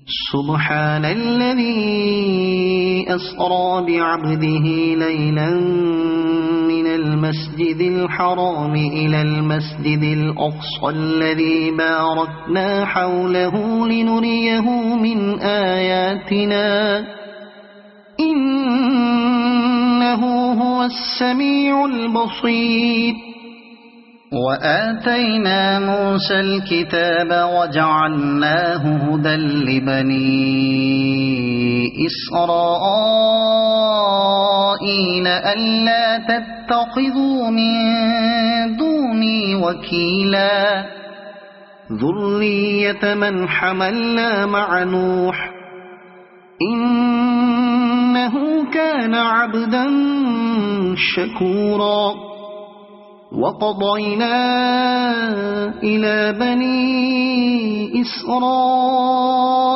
سبحان الذي أسرى بعبده ليلا من المسجد الحرام إلى المسجد الأقصى الذي باركنا حوله لنريه من آياتنا إنه هو السميع البصير. وآتينا موسى الكتاب وجعلناه هدى لبني إسرائيل ألا تتخذوا من دوني وكيلا ذرية من حملنا مع نوح إنه كان عبدا شكورا. وقضينا إلى بني إسرائيل